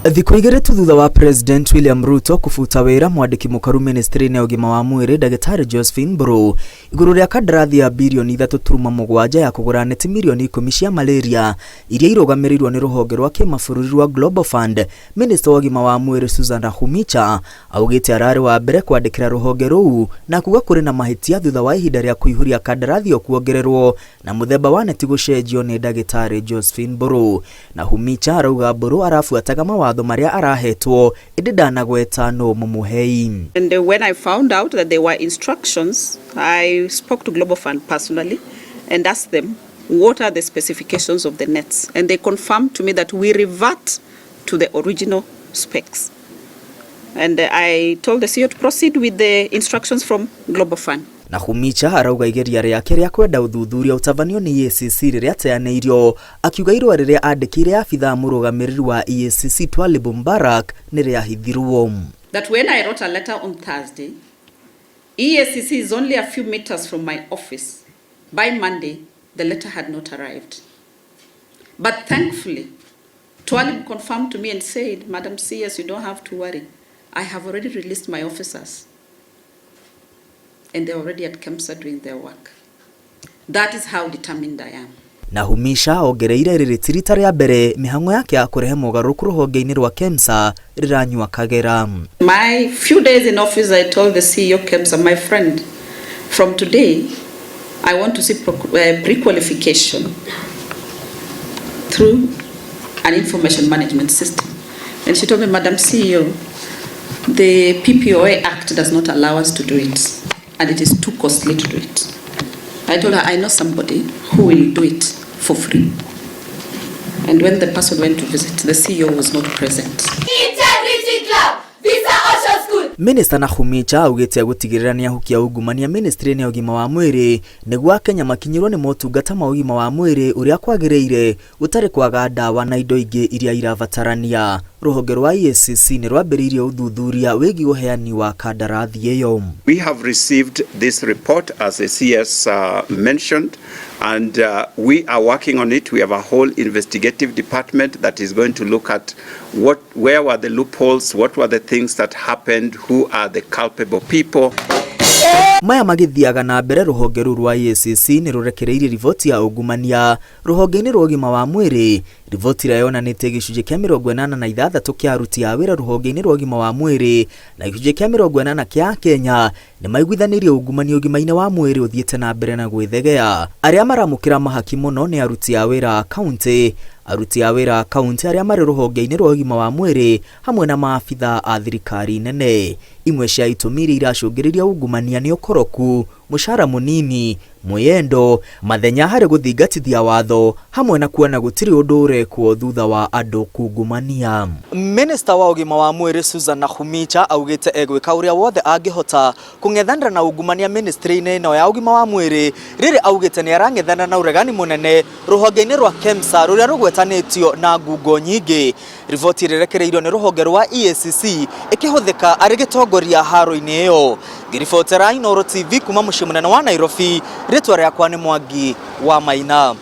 Thikũ igĩrĩ tu thutha wa President William Ruto kufuta wĩra mwandĩki mũkaru ministry-inĩ ya ũgima wa mwĩrĩ Dagĩtarĩ Josephine Mburu igũrũ rĩa kandarathi ya birioni 3.7 ya kũgũra neti milioni 10 cia malaria iria irũgamĩrĩirwo nĩ rũhonge rwa kĩmabũrũri rwa Global Fund. Minister wa ũgima wa mwĩrĩ Susan Nakhumicha augĩte ararĩ wa mbere kwandĩkĩra rũhonge rũu na kuga kũrĩ na mahĩtia thutha wa ihinda rĩa kũihũria kandarathi o kuongererwo na mũthemba wa neti gũcenjio nĩ Dagĩtarĩ Josephine Mburu. Nakhumicha arauga Mburu arafuataga mawatho maria arahetwo indi ndanagweta no mumuhei. And when I found out that there were instructions, I spoke to Global Fund personally and asked them what are the specifications of the nets, and they confirmed to me that we revert to the original specs. And I told the CEO to proceed with the instructions from Global Fund. Nakhumicha arauga igeria rĩake rĩa kwenda ũthuthuria ũtabanio nĩ EACC rĩrĩa teanĩirio, akiuga irũa rĩrĩa andĩkĩire abithaa mũrũgamĩrĩri wa EACC Twalib Mbarak nĩ rĩahithirwo. That when I wrote a letter on Thursday, EACC is only a few meters from my office. By Monday, the letter had not arrived. But thankfully, Twalib confirmed to me and said, Madam CS, you don't have to worry. I have already released my officers. And they're already at KEMSA doing their work. That is how determined I am. Nakhumicha ongereire rĩrĩ rita rĩa mbere mĩhang'o yake ya kũrehe mogarũrũku rũhonge-inĩ rwa KEMSA rĩranyua kagera. My few days in office, I told the CEO KEMSA, my friend, from today, I want to see pre-qualification through an information management system. And she told me, Madam CEO, the PPOA Act does not allow us to do it. And it is too costly to do it. I told her, I know somebody who will do it for free. And when the person went to visit, the CEO was not present. Minister Nakhumicha augĩte gũtigĩrĩra nĩ ahukia ungumania ministry-inĩ ya ũgima wa mwĩrĩ nĩguo Akenya makinyĩrwo nĩ motungata ma ũgima wa mwĩrĩ ũrĩa kwagĩrĩire ũtarĩ kwaga ndawa na indo ingĩ iria irabatarania. Rũhonge rwa EACC nĩ rwambĩrĩirie ũthuthuria wĩgiĩ ũheani wa kandarathi ĩyo. We have received this report as the CS mentioned, and we are working on it. We have a whole investigative department that is going to look at where were the loopholes, what were the things that happened, who are the culpable people. Maya magithiaga na mbere rũhonge rũu rwa EACC nĩ rũrekereirie riboti ya ungumania rũhonge-inĩ rwa ũgima wa mwĩrĩ. Riboti ĩrĩa yonanĩtie gĩcunjĩ kĩa 86 kĩa aruti a wĩra rũhonge-inĩ rwa ũgima wa mwĩrĩ na gĩcunjĩ kĩa 40 kĩa Kenya nĩ maiguithanirie ungumania ũgima-inĩ wa mwĩrĩ ũthiĩte na mbere na gwĩthegea. Arĩa maramũkĩra mahaki mũno nĩ aruti a wĩra a kaunti, aruti a wĩra a kaunti arĩa marĩ rũhonge-inĩ rwa ũgima wa mwĩrĩ hamwe na maabitha a thirikari nene. Imwe cia itũmi iria iracũngĩrĩria ungumania nĩ ũkoroku, mũcara mũnini, mwĩyendo, mathenya harĩ gũthingatithia watho hamwe na kuona gũtirĩ ũndũ ũrekwo thutha wa andũ kungumania. Minister wa ũgima wa mwĩrĩ Susan Nakhumicha augĩte egwĩka ũrĩa wothe angĩhota kũng'ethanĩra na ungumania ministry-inĩ ĩno ya ũgima wa mwĩrĩ, rĩrĩ augĩte nĩ arang'ethana na ũregani mũnene rũhonge-inĩ rwa KEMSA rũrĩa rũgwetanĩtio na ngungo nyingĩ. Riboti ĩrekereirio nĩ rũhonge rwa EACC ĩkĩhũthĩka arĩ gĩtongoria haro-inĩ ĩyo. Ngĩribotera Inooro TV kuma mũciĩ mũnene wa Nairobi, rĩtwa rĩakwa nĩ Mwangi wa Maina.